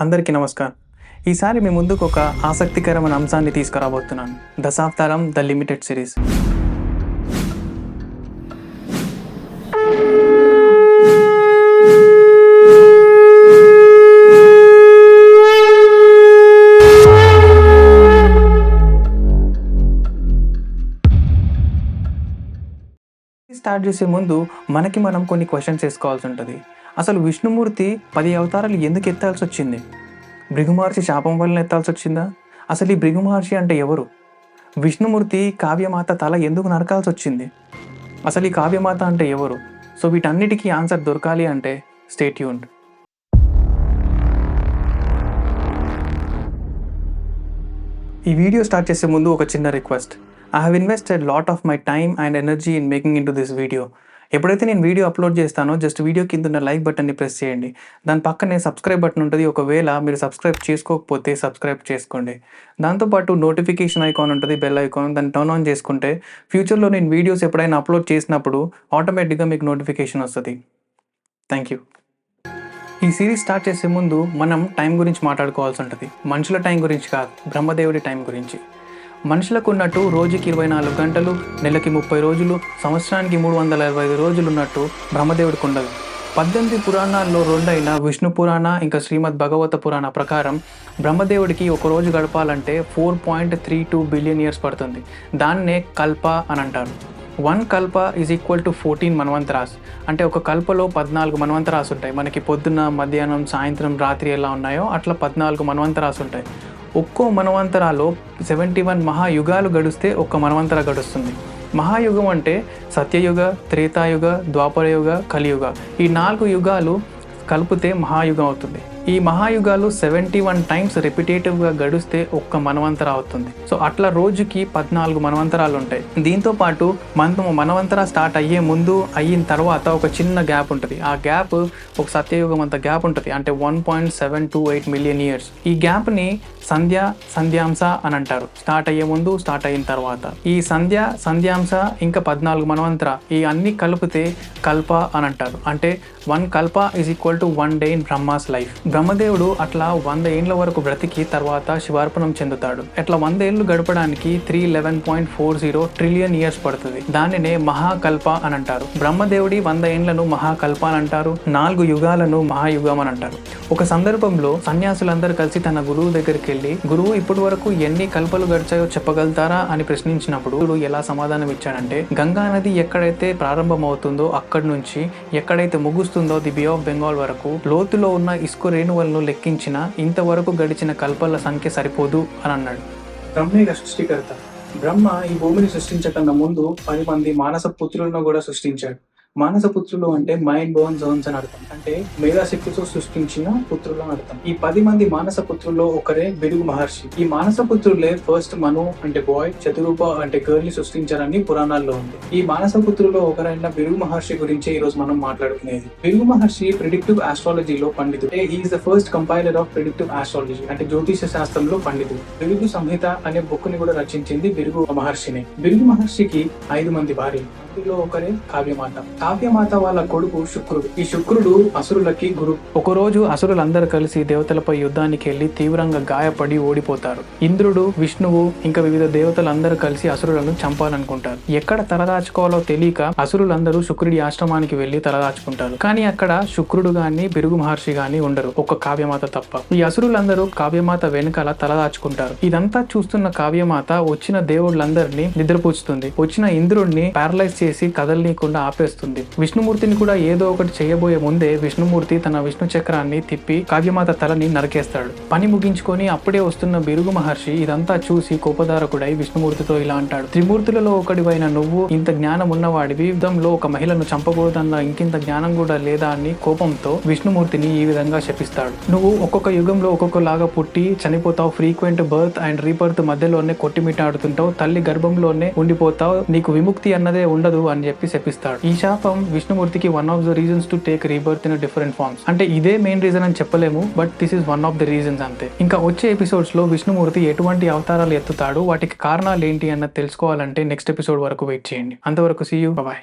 అందరికీ నమస్కారం. ఈసారి మీ ముందుకు ఒక ఆసక్తికరమైన అంశాన్ని తీసుకురాబోతున్నాను. Dasavatharam the limited series. Start చేసే ముందు మనం కొన్ని క్వశ్చన్స్ వేసుకోవాల్సి ఉంటుంది. అసలు విష్ణుమూర్తి 10 అవతారాలు ఎందుకు ఎత్తాల్సి వచ్చింది? భృగు మహర్షి శాపం వలన ఎత్తాల్సి వచ్చిందా? అసలు ఈ భృగు మహర్షి అంటే ఎవరు? విష్ణుమూర్తి కావ్యమాత తల ఎందుకు నరకాల్సి వచ్చింది? అసలు ఈ కావ్యమాత అంటే ఎవరు? సో వీటన్నిటికీ ఆన్సర్ దొరకాలి అంటే స్టే ట్యూన్డ్. ఈ వీడియో స్టార్ట్ చేసే ముందు ఒక చిన్న request. I have invested lot of my time and energy in making into this video. ఎప్పుడైతే నేను వీడియో అప్లోడ్ చేస్తానో జస్ట్ వీడియో కింద ఉన్న లైక్ బటన్ని ప్రెస్ చేయండి. దాని పక్కనే సబ్స్క్రైబ్ బటన్ ఉంటుంది. ఒకవేళ మీరు సబ్స్క్రైబ్ చేసుకోకపోతే సబ్స్క్రైబ్ చేసుకోండి. దాంతోపాటు నోటిఫికేషన్ ఐకాన్ ఉంటుంది, బెల్ ఐకాన్, దాన్ని టర్న్ ఆన్ చేసుకుంటే ఫ్యూచర్లో నేను వీడియోస్ ఎప్పుడైనా అప్లోడ్ చేసినప్పుడు ఆటోమేటిక్గా మీకు నోటిఫికేషన్ వస్తుంది. Thank you. ఈ సిరీస్ స్టార్ట్ చేసే ముందు మనం టైం గురించి మాట్లాడుకోవాల్సి ఉంటుంది. మనుషుల టైం గురించి కాదు, బ్రహ్మదేవుడి టైం గురించి. మనుషులకు ఉన్నట్టు రోజుకి 24 గంటలు, నెలకి 30 రోజులు, సంవత్సరానికి 365 రోజులు ఉన్నట్టు బ్రహ్మదేవుడికి ఉండదు. 18 పురాణాల్లో రెండైన విష్ణు పురాణ ఇంకా శ్రీమద్ భగవత పురాణ ప్రకారం బ్రహ్మదేవుడికి ఒక రోజు గడపాలంటే 4.32 బిలియన్ ఇయర్స్ పడుతుంది. దాన్నే కల్ప అని అంటారు. 1 కల్ప ఈజ్ ఈక్వల్ టు 14 మన్వంతరాస్. అంటే ఒక కల్పలో 14 మన్వంతరాస్ ఉంటాయి. మనకి పొద్దున్న, మధ్యాహ్నం, సాయంత్రం, రాత్రి ఎలా ఉన్నాయో అట్లా 14 మన్వంతరాస్ ఉంటాయి. ఒక్కో మన్వంతరాలో 71 మహాయుగాలు గడిస్తే ఒక్క మన్వంతర గడుస్తుంది. మహాయుగం అంటే సత్యయుగ, త్రేతాయుగ, ద్వాపరయుగ, కలియుగ. ఈ 4 యుగాలు కలిపితే మహాయుగం అవుతుంది. ఈ మహాయుగాలు 71 టైమ్స్ రిపిటేటివ్గా గడిస్తే ఒక్క మన్వంతర అవుతుంది. సో అట్లా రోజుకి 14 మన్వంతరాలు ఉంటాయి. దీంతో పాటు మన్వంతర స్టార్ట్ అయ్యే ముందు, అయిన తర్వాత ఒక చిన్న గ్యాప్ ఉంటుంది. ఆ గ్యాప్ ఒక సత్యయుగం అంత గ్యాప్ ఉంటుంది. అంటే 1.728 మిలియన్ ఇయర్స్. ఈ గ్యాప్ని సంధ్యాంశ అని అంటారు. స్టార్ట్ అయ్యే ముందు, స్టార్ట్ అయిన తర్వాత. ఈ సంధ్యాంశ ఇంకా 14 మన్వంతర ఈ అన్ని కలిపితే కల్ప అని అంటారు. అంటే 1 కల్ప is equal to 1 day in Brahma's life. బ్రహ్మదేవుడు అట్లా 100 ఏళ్ళ వరకు బ్రతికి తర్వాత శివార్పణం చెందుతాడు. అట్లా 100 ఏళ్ళు గడపడానికి 311.40 ట్రిలియన్ ఇయర్స్ పడుతుంది. దానినే మహాకల్ప అని అంటారు. బ్రహ్మదేవుడి 100 ఏళ్లను మహాకల్ప అని అంటారు. 4 యుగాలను మహాయుగం అని అంటారు. ఒక సందర్భంలో సన్యాసులందరూ కలిసి తన గురువు దగ్గరికి వెళ్ళి, గురువు ఇప్పటి వరకు ఎన్ని కల్పలు గడిచాయో చెప్పగలుగుతారా అని ప్రశ్నించినప్పుడు ఎలా సమాధానం ఇచ్చాడంటే, గంగా నది ఎక్కడైతే ప్రారంభమవుతుందో అక్కడి నుంచి ఎక్కడైతే ముగుస్తుందో ది బే ఆఫ్ బెంగాల్ వరకు లోతులో ఉన్న ఇసుక రేణువులను లెక్కించిన ఇంతవరకు గడిచిన కల్పల సంఖ్య సరిపోదు అని అన్నాడు. బ్రహ్మే సృష్టికర్త. బ్రహ్మ ఈ భూమిని సృష్టించకన్నా ముందు 10 మంది మానస పుత్రులను కూడా సృష్టించాడు. మానస పుత్రులు అంటే మైండ్ బోర్న్ జోన్స్ అని అర్థం. అంటే మేధాశక్తితో సృష్టించిన పుత్రులు అని అర్థం. ఈ 10 మంది మానస పుత్రుల్లో ఒకరే భృగు మహర్షి. ఈ మానస పుత్రులే ఫస్ట్ మను అంటే బాయ్, చతురూప అంటే గర్ల్ ని సృష్టించారని పురాణాల్లో ఉంది. ఈ మానస పుత్రుల్లో ఒకరైన భృగు మహర్షి గురించి ఈ రోజు మనం మాట్లాడుకునేది. భృగు మహర్షి ప్రిడిక్టివ్ ఆస్ట్రాలజీలో పండితుడు. He is the first compiler of predictive astrology అంటే జ్యోతిష శాస్త్రంలో పండితుడు. భృగు సంహిత అనే బుక్ ని కూడా రచించింది భృగు మహర్షిని. భృగు మహర్షికి 5 మంది భార్యలు. అందులో ఒకరే కావ్యమాత. కావ్యమాత వాళ్ళ కొడుకు శుక్రుడు. ఈ శుక్రుడు అసురులకి గురు. ఒకరోజు అసురులందరూ కలిసి దేవతలపై యుద్ధానికి వెళ్లి తీవ్రంగా గాయపడి ఓడిపోతారు. ఇంద్రుడు, విష్ణువు ఇంకా వివిధ దేవతలందరూ కలిసి అసురులను చంపాలనుకుంటారు. ఎక్కడ తలదాచుకోవాలో తెలియక అసురులందరూ శుక్రుడి ఆశ్రమానికి వెళ్లి తలదాచుకుంటారు. కానీ అక్కడ శుక్రుడు గాని భృగు మహర్షి గాని ఉండరు, ఒక్క కావ్యమాత తప్ప. ఈ అసురులందరూ కావ్యమాత వెనకాల తలదాచుకుంటారు. ఇదంతా చూస్తున్న కావ్యమాత వచ్చిన దేవుళ్ళందరినీ నిద్రపుచ్చుతుంది. వచ్చిన ఇంద్రుడిని పారలైజ్ చేసి కదలనీయకుండా ఆపేస్తుంది. విష్ణుమూర్తిని కూడా ఏదో ఒకటి చేయబోయే ముందే విష్ణుమూర్తి తన విష్ణు చక్రాన్ని తిప్పి కావ్యమాత తలని నరికేస్తాడు. పని ముగించుకొని అప్పుడే వస్తున్న భృగు మహర్షి ఇదంతా చూసి కోపదారకుడై విష్ణుమూర్తితో ఇలా అంటాడు, త్రిమూర్తులలో ఒకడివైన నువ్వు ఇంత జ్ఞానం ఉన్నవాడివి, యుద్ధంలో ఒక మహిళను చంపకూడదన్న ఇంకింత జ్ఞానం కూడా లేదా అని కోపంతో విష్ణుమూర్తిని ఈ విధంగా శపిస్తాడు. నువ్వు ఒక్కొక్క యుగంలో ఒక్కొక్కలాగా పుట్టి చనిపోతావు, ఫ్రీక్వెంట్ బర్త్ అండ్ రీబర్త్ మధ్యలోనే కొట్టిమిట్టాడుతుంటావు, తల్లి గర్భంలోనే ఉండిపోతావు, నీకు విముక్తి అన్నదే ఉండదు అని చెప్పి శపిస్తాడు. ఈ శాపం విష్ణుమూర్తికి one of the reasons to take rebirth in different forms. అంటే ఇదే మెయిన్ రీజన్ అని చెప్పలేము, but this is one of the reasons అంతే. ఇంకా వచ్చే ఎపిసోడ్స్ లో విష్ణుమూర్తి ఎటువంటి అవతారాలు ఎత్తుతాడు, వాటికి కారణాలు ఏంటి అన్నది తెలుసుకోవాలంటే నెక్స్ట్ ఎపిసోడ్ వరకు వెయిట్ చేయండి. అంతవరకు సీ యూ, బై.